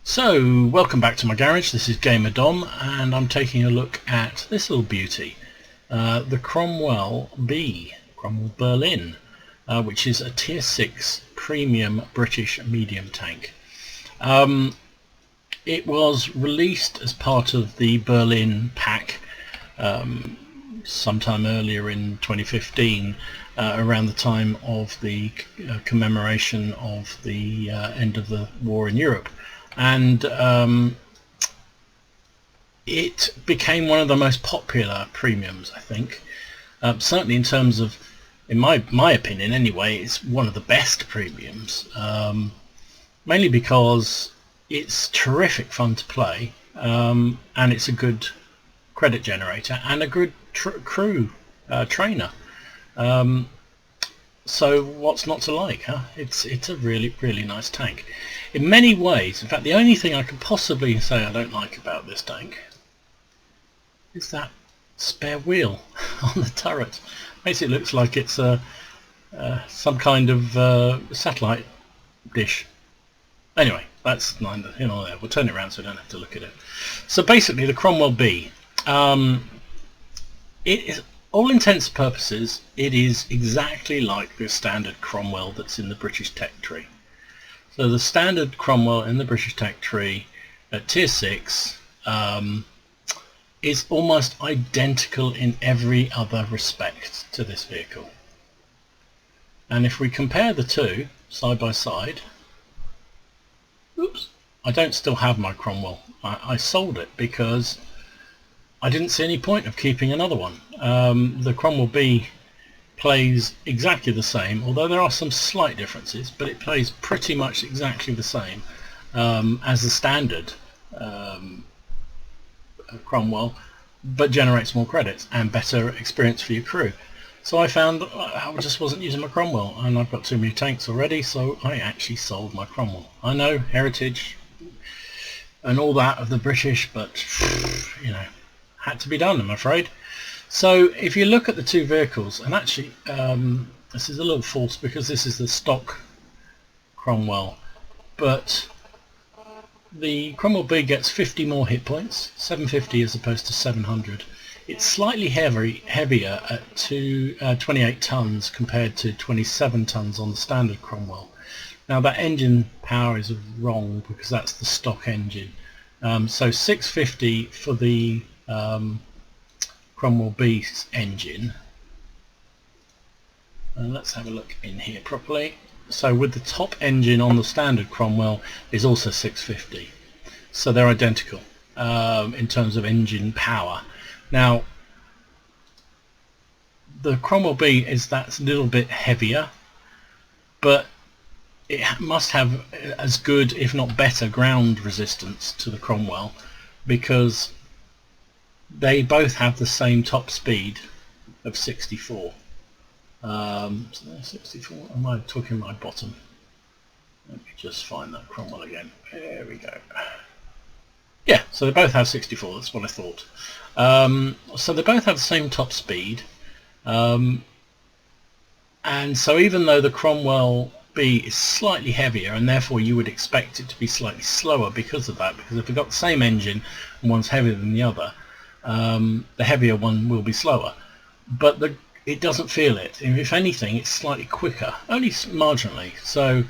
So, welcome back to my garage. This is Gamer Dom, and I'm taking a look at this little beauty, the Cromwell B, Cromwell Berlin, which is a Tier 6 premium British medium tank. It was released as part of the Berlin pack sometime earlier in 2015, around the time of the commemoration of the end of the war in Europe. And it became one of the most popular premiums, I think. Certainly in terms of, in my opinion anyway, it's one of the best premiums, mainly because it's terrific fun to play, and it's a good credit generator and a good crew trainer. So what's not to like, huh? It's a really nice tank. In many ways, in fact, the only thing I could possibly say I don't like about this tank is that spare wheel on the turret. Makes it look like it's some kind of satellite dish. Anyway, that's neither here nor there. We'll turn it around so we don't have to look at it. So basically, the Cromwell B, it is, all intents and purposes, it is exactly like the standard Cromwell that's in the British tech tree. So the standard Cromwell in the British tech tree at Tier 6 is almost identical in every other respect to this vehicle. And if we compare the two side by side, oops, I don't still have my Cromwell. I sold it because I didn't see any point of keeping another one. The Cromwell B plays exactly the same, although there are some slight differences, but it plays pretty much exactly the same as the standard Cromwell, but generates more credits and better experience for your crew. So I found I just wasn't using my Cromwell, and I've got too many tanks already, so I actually sold my Cromwell. I know, heritage and all that of the British, but you know, had to be done, I'm afraid. So if you look at the two vehicles, and actually this is a little false because this is the stock Cromwell, but the Cromwell B gets 50 more hit points, 750 as opposed to 700. It's slightly heavier at 28 tons compared to 27 tons on the standard Cromwell. Now that engine power is wrong because that's the stock engine. So 650 for the Cromwell B's engine, and let's have a look in here properly. So with the top engine on the standard Cromwell is also 650, so they're identical in terms of engine power. Now the Cromwell B is that little bit heavier, but it must have as good, if not better, ground resistance to the Cromwell, because they both have the same top speed of 64. 64, am I talking my bottom? Let me just find that Cromwell again. There we go. Yeah, so they both have 64, that's what I thought. So they both have the same top speed. And so even though the Cromwell B is slightly heavier, and therefore you would expect it to be slightly slower because of that, because if we've got the same engine and one's heavier than the other, the heavier one will be slower, but it doesn't feel it. If anything, it's slightly quicker, only marginally. So,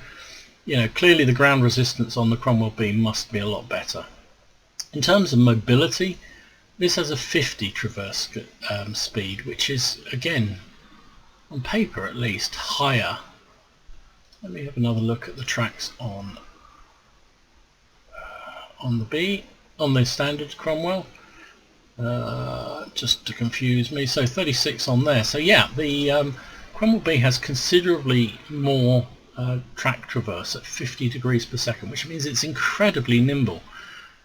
you know, clearly the ground resistance on the Cromwell B must be a lot better. In terms of mobility, this has a 50 traverse speed, which is, again, on paper at least, higher. Let me have another look at the tracks on the B, on the standard Cromwell. Just to confuse me, so 36 on there. So yeah, the Cromwell B has considerably more track traverse at 50 degrees per second, which means it's incredibly nimble.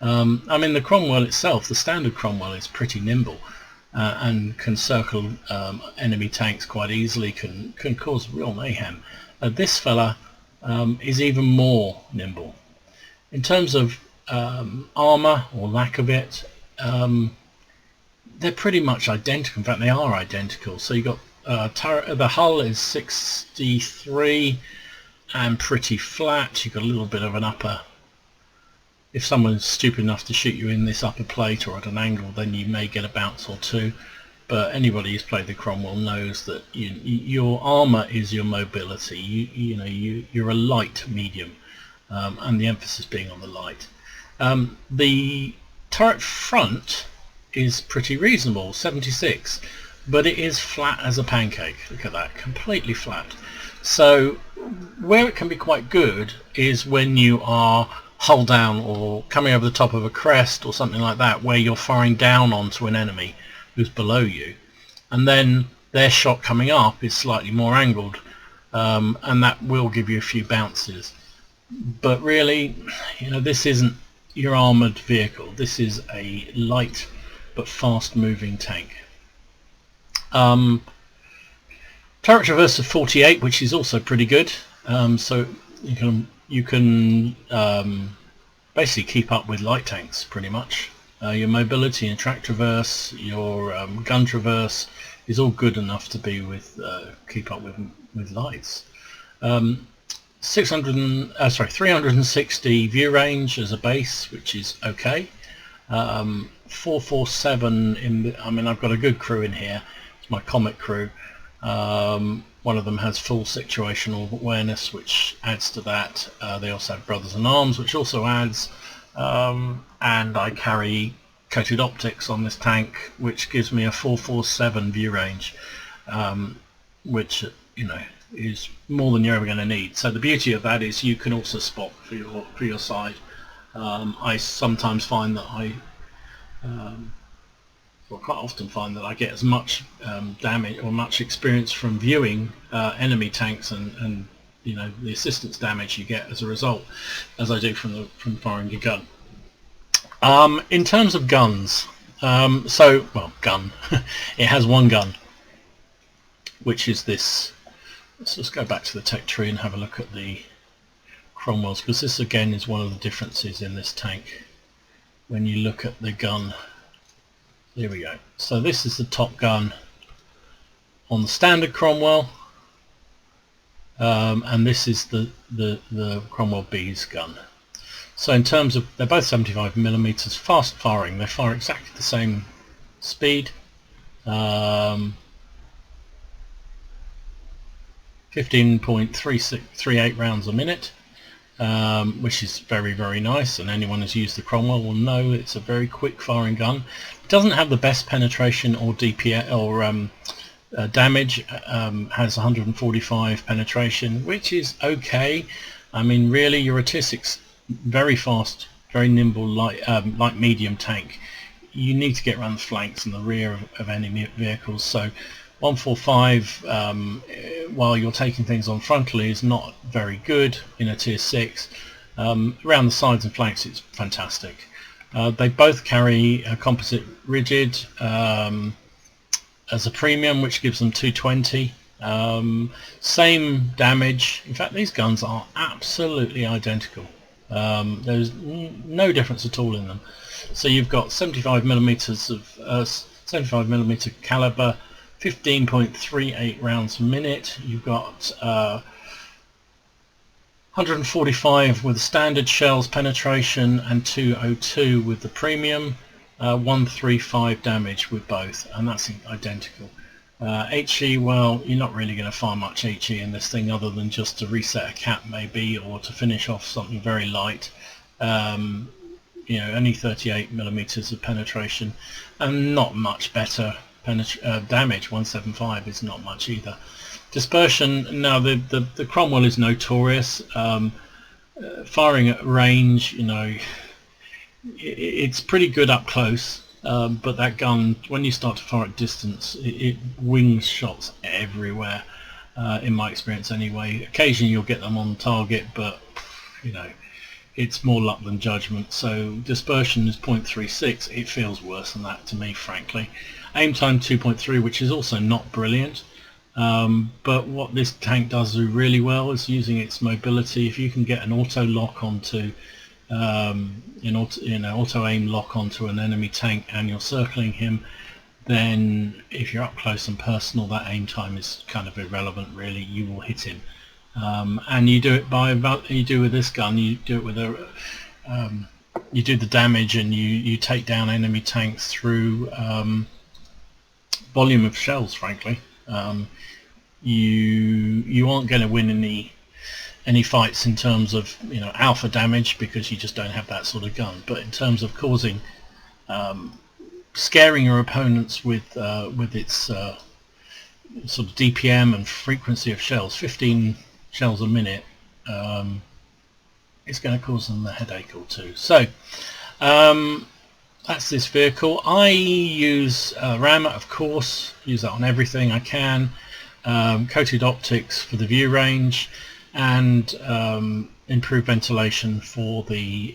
I mean, the Cromwell itself, the standard Cromwell, is pretty nimble and can circle enemy tanks quite easily, can cause real mayhem. This fella is even more nimble. In terms of armour, or lack of it, they're pretty much identical. In fact, they are identical. So you got the hull is 63 and pretty flat. You've got a little bit of an upper if someone's stupid enough to shoot you in this upper plate or at an angle, then you may get a bounce or two. But anybody who's played the Cromwell knows that your armour is your mobility. You're a light medium, and the emphasis being on the light. The turret front is pretty reasonable, 76, but it is flat as a pancake. Look at that, completely flat. So where it can be quite good is when you are hull down or coming over the top of a crest or something like that, where you're firing down onto an enemy who's below you, and then their shot coming up is slightly more angled, and that will give you a few bounces. But really, this isn't your armoured vehicle. This is a light but fast moving tank. Turret traverse of 48, which is also pretty good. So you can basically keep up with light tanks pretty much. Your mobility and track traverse, your gun traverse is all good enough to be with keep up with lights. 360 view range as a base, which is okay. 447 I've got a good crew in here. It's my Comet crew. One of them has full situational awareness, which adds to that. They also have Brothers in Arms, which also adds, and I carry coated optics on this tank, which gives me a 447 view range, which is more than you're ever going to need. So the beauty of that is you can also spot for your side. I sometimes find that quite often find that I get as much damage or much experience from viewing enemy tanks and the assistance damage you get as a result as I do from firing your gun. In terms of guns, gun it has one gun, which is this. Let's just go back to the tech tree and have a look at the Cromwells, because this again is one of the differences in this tank when you look at the gun. Here we go. So this is the top gun on the standard Cromwell, and this is the Cromwell B's gun. So in terms of, they're both 75mm, fast firing. They fire exactly the same speed. 15.38 rounds a minute, which is very, very nice, and anyone who's used the Cromwell will know it's a very quick firing gun. It doesn't have the best penetration or DPS or damage. Has 145 penetration, which is okay. I mean, really, you're a Tier 6 very fast, very nimble light medium tank. You need to get around the flanks and the rear of enemy vehicles. So 145 while you're taking things on frontally is not very good in a Tier 6. Around the sides and flanks it's fantastic. They both carry a composite rigid as a premium, which gives them 220. Same damage. In fact, these guns are absolutely identical. There's no difference at all in them. So you've got 75mm of 75mm caliber, 15.38 rounds a minute. You've got 145 with standard shells penetration and 202 with the premium. 135 damage with both, and that's identical. HE, well, you're not really going to find much HE in this thing other than just to reset a cap maybe, or to finish off something very light. Only 38mm of penetration, and not much better damage. 175 is not much either. Dispersion, now the Cromwell is notorious. Firing at range, it's pretty good up close. But that gun, when you start to fire at distance, it wings shots everywhere, in my experience anyway. Occasionally you'll get them on target, but it's more luck than judgment. So dispersion is 0.36. It feels worse than that to me, frankly. Aim time 2.3, which is also not brilliant. But what this tank does do really well is using its mobility. If you can get an auto lock onto auto aim lock onto an enemy tank and you're circling him, then if you're up close and personal, that aim time is kind of irrelevant really. You will hit him, and you do it with this gun. You do it with a you do the damage and you take down enemy tanks through volume of shells. Frankly, you aren't going to win any fights in terms of alpha damage, because you just don't have that sort of gun. But in terms of causing scaring your opponents with its sort of DPM and frequency of shells, 15 shells a minute, it's going to cause them a headache or two. So that's this vehicle. I use RAM, of course, use that on everything I can. Coated optics for the view range, and improved ventilation for the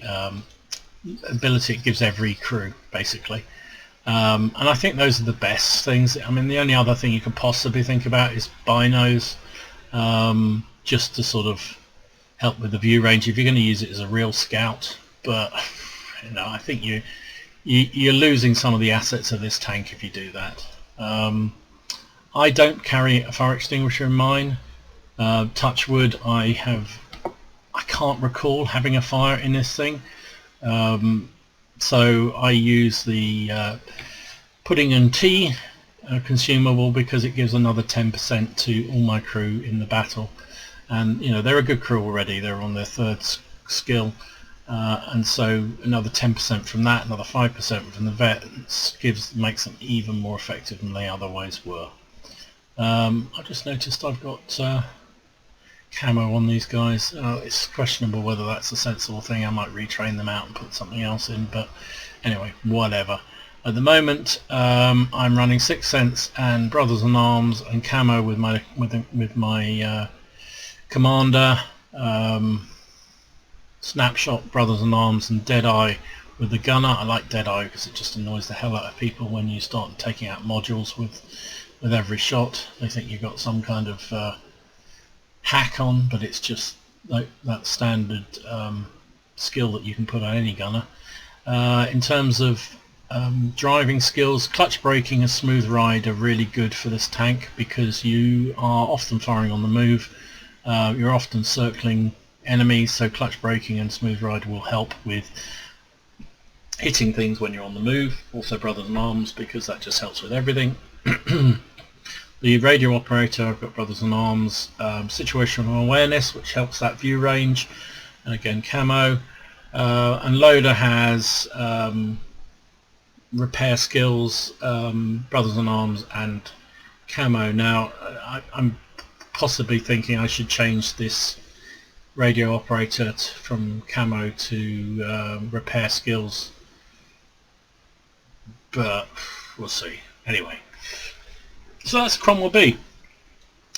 ability it gives every crew, basically. And I think those are the best things. I mean, the only other thing you could possibly think about is binos, just to sort of help with the view range if you're going to use it as a real scout. But I think you're losing some of the assets of this tank if you do that. I don't carry a fire extinguisher in mine. Touch wood, I can't recall having a fire in this thing. So I use the pudding and tea consumable, because it gives another 10% to all my crew in the battle. And they're a good crew already, they're on their third skill, and so another 10% from that, another 5% from the vets makes them even more effective than they otherwise were. I just noticed I've got camo on these guys. It's questionable whether that's a sensible thing. I might retrain them out and put something else in, but anyway, whatever. At the moment, I'm running Sixth Sense and Brothers in Arms and camo with my Commander, Snapshot, Brothers in Arms, and Deadeye with the gunner. I like Deadeye because it just annoys the hell out of people when you start taking out modules with every shot. They think you've got some kind of hack on, but it's just like that standard skill that you can put on any gunner. In terms of driving skills, clutch braking and smooth ride are really good for this tank, because you are often firing on the move. You're often circling enemies, so clutch braking and smooth ride will help with hitting things when you're on the move. Also Brothers in Arms, because that just helps with everything. The radio operator, I've got Brothers in Arms, situational awareness, which helps that view range, and again camo. And loader has repair skills, Brothers in Arms and camo. Now I'm possibly thinking I should change this radio operator from camo to repair skills, but we'll see. Anyway, so that's Cromwell B.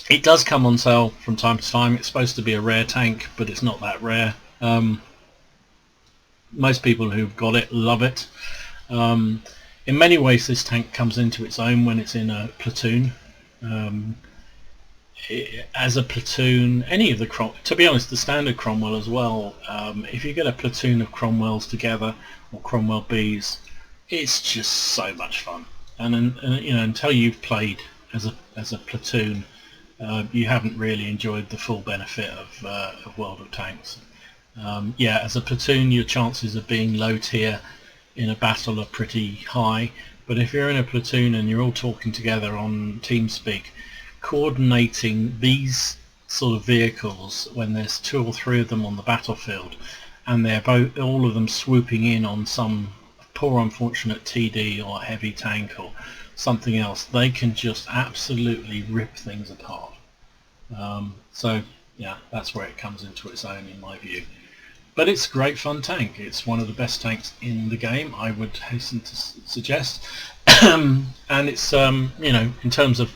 It does come on sale from time to time. It's supposed to be a rare tank, but it's not that rare. Most people who've got it love it. In many ways this tank comes into its own when it's in a platoon. As a platoon, any of the to be honest, the standard Cromwell as well, if you get a platoon of Cromwells together, or Cromwell Bs, it's just so much fun. And until you've played as a platoon, you haven't really enjoyed the full benefit of World of Tanks. Yeah, as a platoon, your chances of being low tier in a battle are pretty high, but if you're in a platoon and you're all talking together on TeamSpeak, coordinating these sort of vehicles when there's 2 or 3 of them on the battlefield, and they're all of them swooping in on some poor unfortunate TD or heavy tank or something else, they can just absolutely rip things apart. So yeah, that's where it comes into its own in my view. But it's a great fun tank. It's one of the best tanks in the game, I would hasten to suggest. And it's in terms of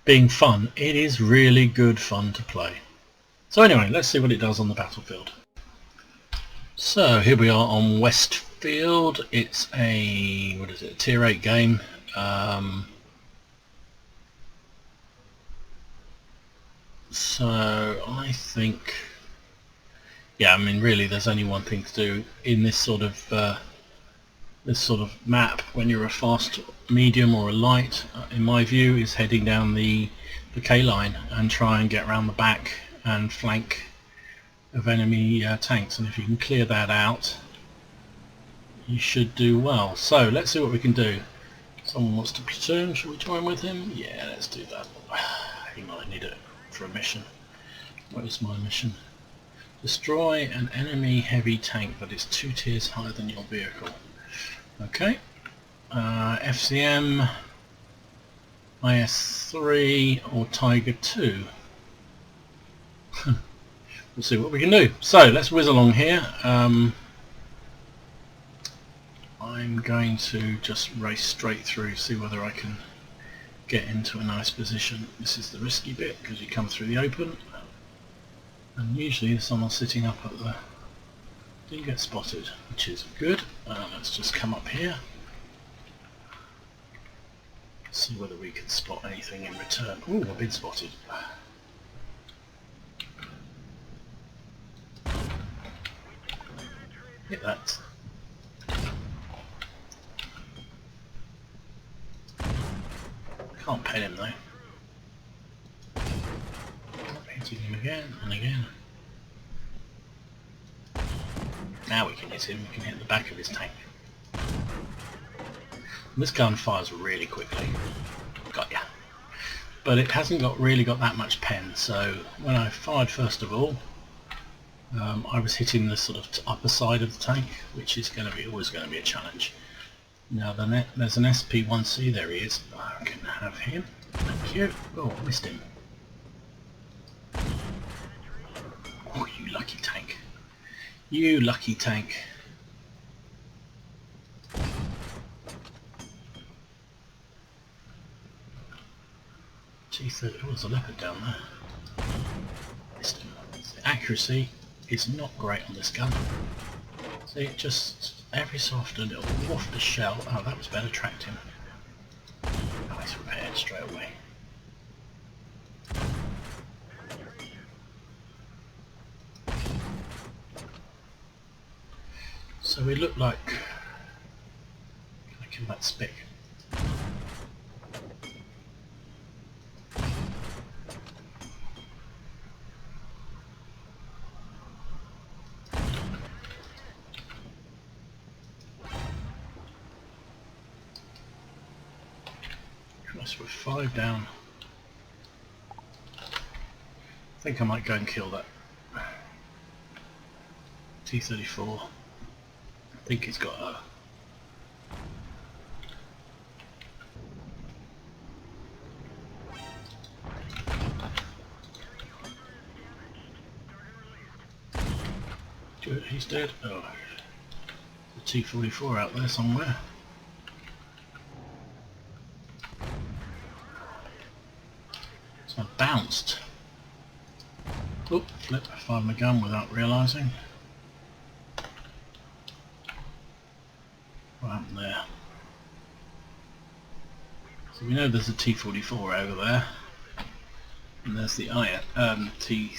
being fun, it is really good fun to play. So anyway, let's see what it does on the battlefield. So here we are on Westfield. It's a tier 8 game. So I think, yeah, I mean really there's only one thing to do in this sort of map when you're a fast, medium or a light, in my view, is heading down the K line and try and get around the back and flank of enemy tanks. And if you can clear that out, you should do well. So let's see what we can do. Someone wants to platoon, shall we join with him? Yeah, let's do that. Hang on, I need it for a mission. What is my mission? Destroy an enemy heavy tank that is 2 tiers higher than your vehicle. Okay. FCM, IS3 or Tiger 2. We'll see what we can do. So let's whiz along here. I'm going to just race straight through, see whether I can get into a nice position. This is the risky bit because you come through the open, and usually there's someone sitting up at the... Didn't get spotted, which is good. Let's just come up here, see whether we can spot anything in return. Ooh, I've been spotted. Hit that. Can't pet him though. Hitting him again and again. Now we can hit him, we can hit the back of his tank. And this gun fires really quickly. Got ya. But it hasn't really got that much pen, so when I fired first of all, I was hitting the sort of upper side of the tank, which is always going to be a challenge. Now there's an SP1C, there he is. I can have him. Thank you. Oh, missed him. Oh, you lucky tank. You lucky tank. T30, oh, there's a leopard down there. Missed him. The accuracy is not great on this gun. See, it just every so often it'll waft a shell. Oh, that was better, tracked him. Nice repaired straight away. So we look like... Can I kill that spick? We're 5 down. I think I might go and kill that T-34. I think he's got a... Good, he's dead. Oh, the T-44 out there somewhere. So I bounced. Oh, flip, I fired my gun without realising. What happened there? So we know there's a T-44 over there. And there's the T...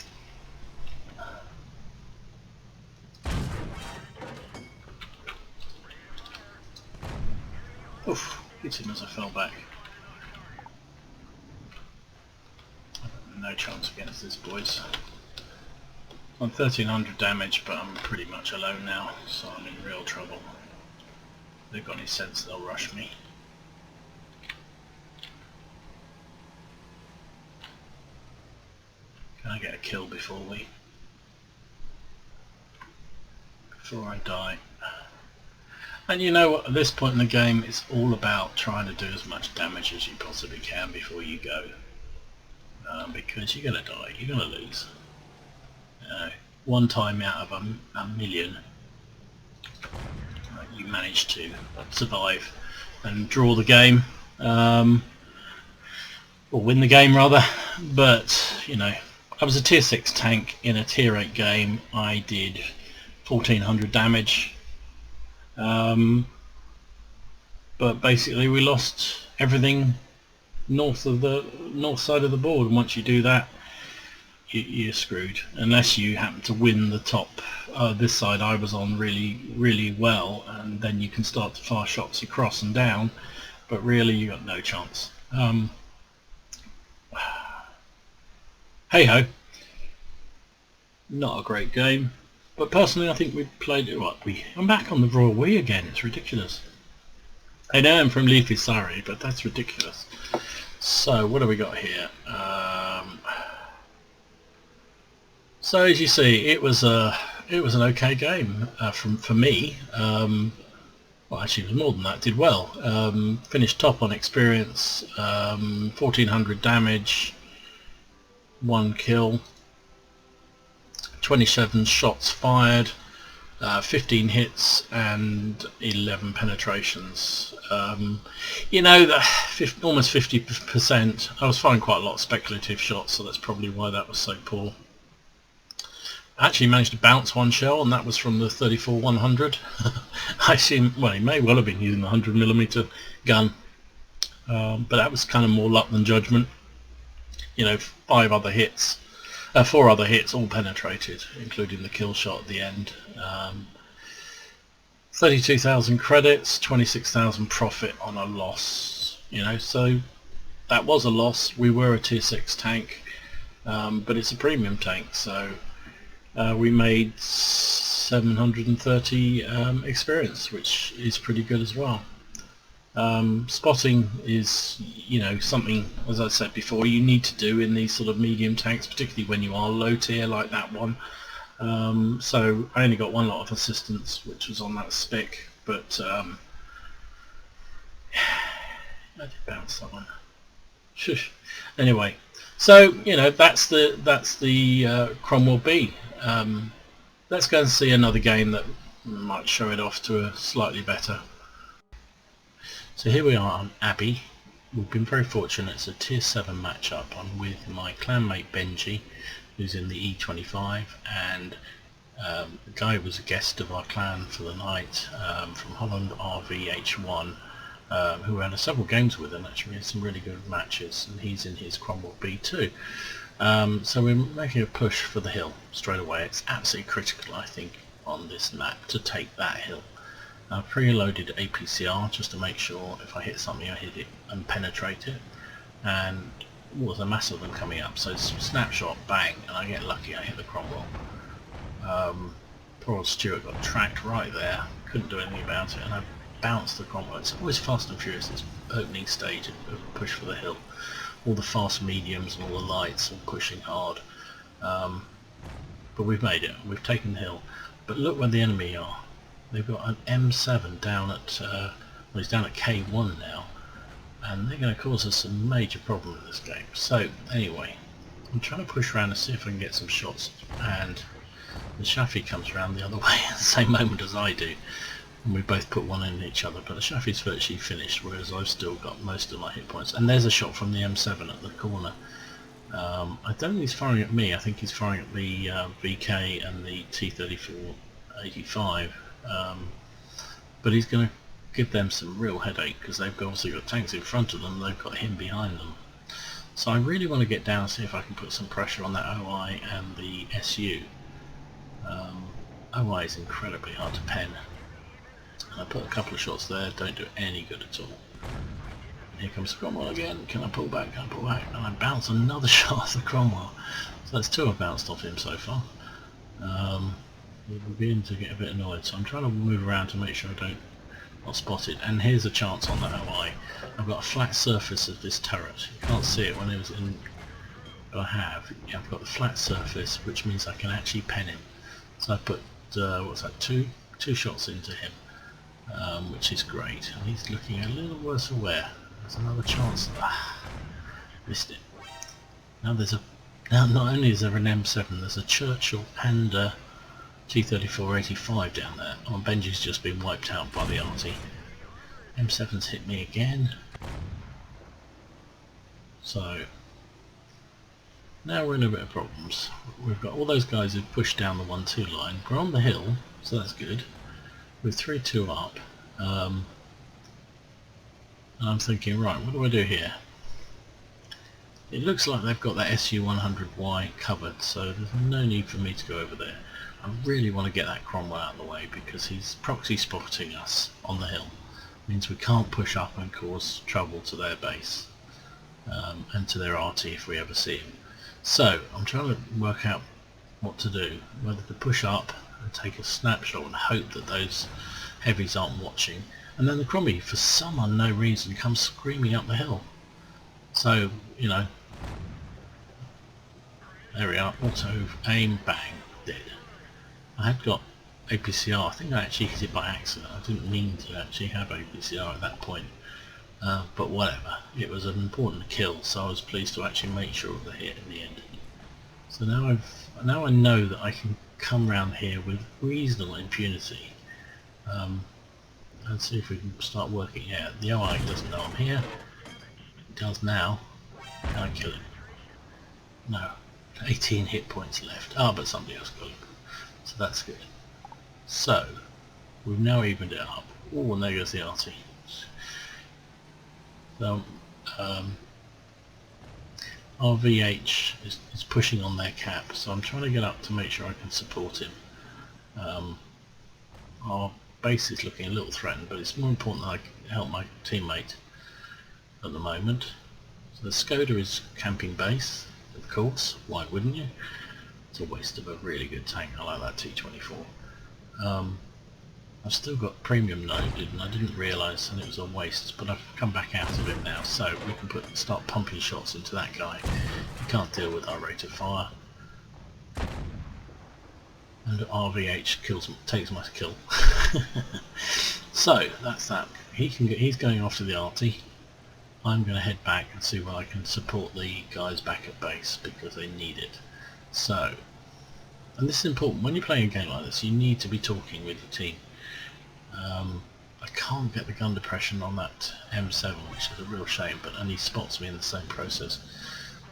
Oof, hit him as I fell back. No chance against this, boys. I'm 1300 damage, but I'm pretty much alone now, so I'm in real trouble. If they've got any sense, they'll rush me. Can I get a kill before I die? And you know what, at this point in the game, it's all about trying to do as much damage as you possibly can before you go. Because you're going to die, you're going to lose. One time out of a million, you manage to survive and draw the game, or win the game rather. But, you know, I was a tier 6 tank in a tier 8 game. I did 1400 damage. But basically we lost everything north side of the board, and once you do that, you're screwed unless you happen to win the top. This side I was on really well, and then you can start to fire shots across and down, but really you got no chance. Hey ho, not a great game, But personally, I think we played it. What I'm back on the Royal We again. It's ridiculous. I know I'm from Leafy Surrey, but that's ridiculous. So what do we got here? So as you see, it was an okay game for me. Well, actually, it was more than that. Did well. Finished top on experience. 1400 damage, 1 kill, 27 shots fired, 15 hits and 11 penetrations. You know, almost 50%. I was firing quite a lot of speculative shots, so that's probably why that was so poor. I actually managed to bounce one shell, and that was from the 34-100. I assume, well, he may well have been using the 100mm gun, but that was kind of more luck than judgment. You know, 4 other hits, all penetrated, including the kill shot at the end. 32,000 credits, 26,000 profit on a loss. You know, so that was a loss. We were a tier 6 tank, but it's a premium tank, so we made 730 experience, which is pretty good as well. Spotting is, you know, something, as I said before, you need to do in these sort of medium tanks, particularly when you are low tier like that one. So I only got one lot of assistance, which was on that stick, but I did bounce that one. Shush. Anyway, so you know, that's the Cromwell B. Let's go and see another game that might show it off to a slightly better. So here we are on Abbey. We've been very fortunate. It's a tier 7 matchup. I'm with my clanmate Benji, who's in the E25, and the guy who was a guest of our clan for the night, from Holland RVH1, who we had several games with, and actually we had some really good matches, and he's in his Cromwell B too. So we're making a push for the hill straight away. It's absolutely critical, I think, on this map to take that hill. I've preloaded APCR just to make sure if I hit something I hit it and penetrate it, and there's a mass of them coming up, so snapshot, bang, and I get lucky, I hit the Cromwell. Poor old Stuart got tracked right there, couldn't do anything about it, and I bounced the Cromwell. It's always fast and furious, this opening stage of push for the hill. All the fast mediums and all the lights all pushing hard, but we've made it, we've taken the hill. But look where the enemy are. They've got an M7 down at, well, he's down at K1 now, and they're going to cause us some major problem in this game. So anyway, I'm trying to push around and see if I can get some shots, and the Shafi comes around the other way at the same moment as I do, and we both put one in each other, but the Shafi's virtually finished, whereas I've still got most of my hit points. And there's a shot from the M7 at the corner. I don't think he's firing at me, I think he's firing at the VK and the T-34-85, but he's going to give them some real headache, because they've obviously got tanks in front of them, they've got him behind them. So I really want to get down and see if I can put some pressure on that OI and the SU. OI is incredibly hard to pen. I put a couple of shots there, don't do any good at all. And here comes Cromwell again. Can I pull back? Can I pull back? And I bounce another shot off the Cromwell. So that's 2 I've bounced off him so far. We're beginning to get a bit annoyed, so I'm trying to move around to make sure I don't not spot it. And here's a chance on that OI. I've got a flat surface of this turret. You can't see it when it was in, but I have. Yeah, I've got the flat surface, which means I can actually pen him. So I put what's that? Two shots into him. Which is great, and he's looking a little worse aware. There's another chance. Missed it. Now not only is there an M7, there's a Churchill and a T-34-85 down there. Oh, Benji's just been wiped out by the RT. M7's hit me again. So now we're in a bit of problems. We've got all those guys who've pushed down the 1-2 line. We're on the hill, so that's good. With 3-2 up, and I'm thinking, right, what do I do here? It looks like they've got that SU-100Y covered, so there's no need for me to go over there. I really want to get that Cromwell out of the way, because he's proxy spotting us on the hill. It means we can't push up and cause trouble to their base, and to their RT if we ever see him. So I'm trying to work out what to do, whether to push up and take a snapshot and hope that those heavies aren't watching. And then the Cromby, for some unknown reason, comes screaming up the hill. So, you know, there we are, auto, aim, bang, dead. I had got APCR, I think I actually hit it by accident. I didn't mean to actually have APCR at that point. But whatever, it was an important kill, so I was pleased to actually make sure of the hit in the end. So now I know that I can come round here with reasonable impunity, and see if we can start working it out. The OI doesn't know I'm here. It does now. Can I kill him? No. 18 hit points left. Ah, but somebody else got him. So that's good. So we've now evened it up. Oh, and there goes the RT. So our VH is pushing on their cap, so I'm trying to get up to make sure I can support him. Our base is looking a little threatened, but it's more important that I help my teammate at the moment. So the Skoda is camping base, of course, why wouldn't you? It's a waste of a really good tank. I like that T24. I've still got premium loaded and I didn't realise and it was a waste, but I've come back out of it now, so we can start pumping shots into that guy. He can't deal with our rate of fire. And RVH takes my kill. So that's that. He's going off to the arty. I'm going to head back and see where I can support the guys back at base because they need it. So, and this is important, when you're playing a game like this you need to be talking with your team. I can't get the gun depression on that M7, which is a real shame, but and he spots me in the same process.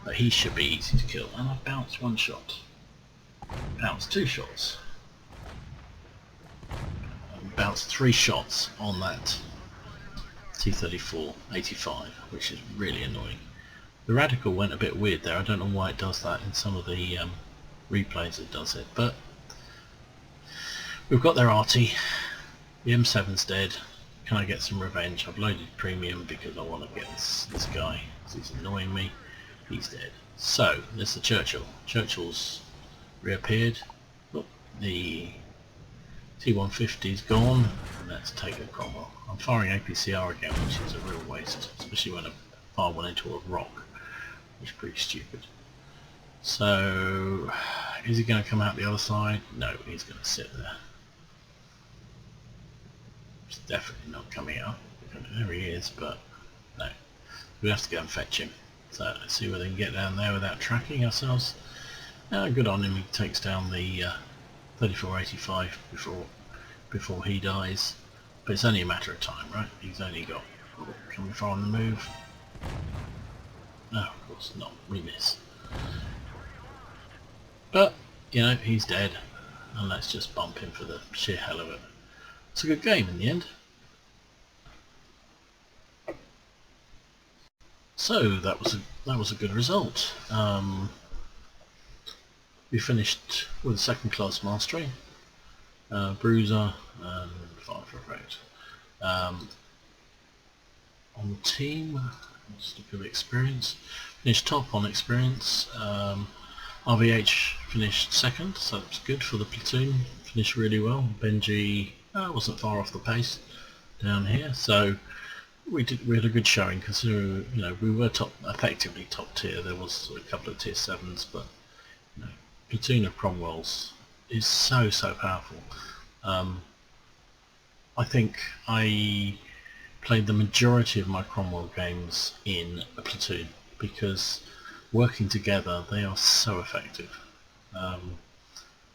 But he should be easy to kill, and I bounced one shot. Bounced two shots. Bounced three shots on that T34 85, which is really annoying. The radical went a bit weird there. I don't know why it does that in some of the replays. It does it, but we've got their RT. The M7's dead. Can I get some revenge? I've loaded premium because I want to get this guy because he's annoying me. He's dead. So there's the Churchill. Churchill's reappeared. Look, the T150's gone, and let's take a Cromwell. I'm firing APCR again, which is a real waste, especially when I fire one into a rock, which is pretty stupid. So, is he going to come out the other side? No, he's going to sit there. He's definitely not coming out. There he is, but no. We have to go and fetch him. So let's see whether we can get down there without tracking ourselves. Good on him, he takes down the 3485 before he dies. But it's only a matter of time, right? He's only got... Can we fire on the move? No, of course not. We miss. But, you know, he's dead. And let's just bump him for the sheer hell of it. It's a good game in the end. So that was a good result. We finished with second class mastery, bruiser and 5 for effect. On the team, just a good experience. Finished top on experience. RVH finished second, so it's good for the platoon. Finished really well. Benji wasn't far off the pace down here, so we had a good showing considering we were effectively top tier. There was a couple of tier 7s, but platoon of Cromwells is so powerful. I think I played the majority of my Cromwell games in a platoon because working together they are so effective.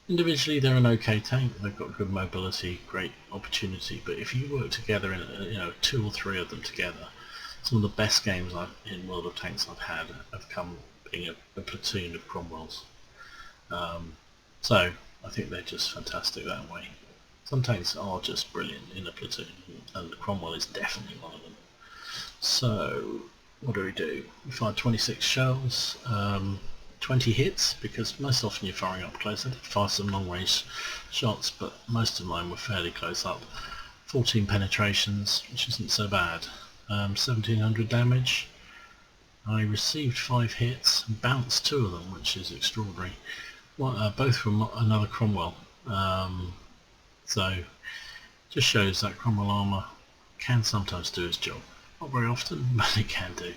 Individually they're an okay tank, they've got good mobility, great opportunity, but if you work together in 2 or 3 of them together, some of the best games in World of Tanks I've had have come being a platoon of Cromwells. So I think they're just fantastic that way. Some tanks are just brilliant in a platoon, and Cromwell is definitely one of them. So what do? We fired 26 shells, 20 hits, because most often you're firing up close. I did fire some long range shots, but most of mine were fairly close up. 14 penetrations, which isn't so bad. 1700 damage. I received 5 hits, bounced 2 of them, which is extraordinary. Both from another Cromwell. So just shows that Cromwell armour can sometimes do its job. Not very often, but it can do.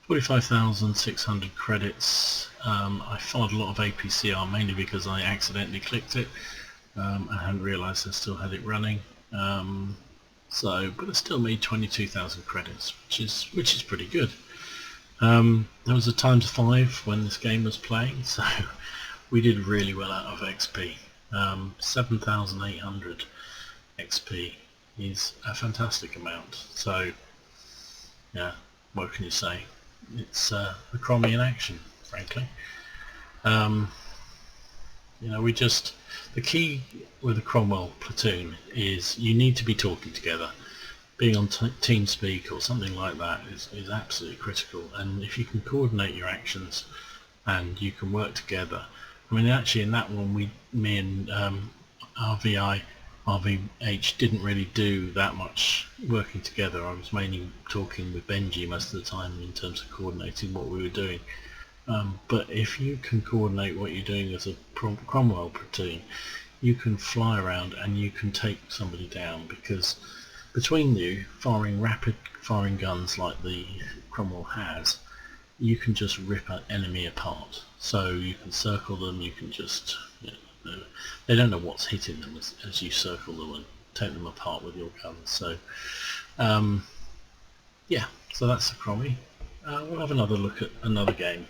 45,600 credits. I followed a lot of APCR mainly because I accidentally clicked it. I hadn't realised I still had it running. But it still made 22,000 credits, which is pretty good. There was a times 5 when this game was playing, so we did really well out of XP. 7,800 XP is a fantastic amount. So yeah, what can you say? It's the Cromie in action, frankly. You know, the key with a Cromwell platoon is you need to be talking together. Being on TeamSpeak or something like that is absolutely critical, and if you can coordinate your actions and you can work together. I mean, actually in that one me and RVH didn't really do that much working together. I was mainly talking with Benji most of the time in terms of coordinating what we were doing. But if you can coordinate what you're doing as a Cromwell platoon, you can fly around and you can take somebody down, because between you, firing rapid firing guns like the Cromwell has, you can just rip an enemy apart. So you can circle them, you can just, they don't know what's hitting them as you circle them and take them apart with your guns. So yeah, so that's the Cromie. We'll have another look at another game.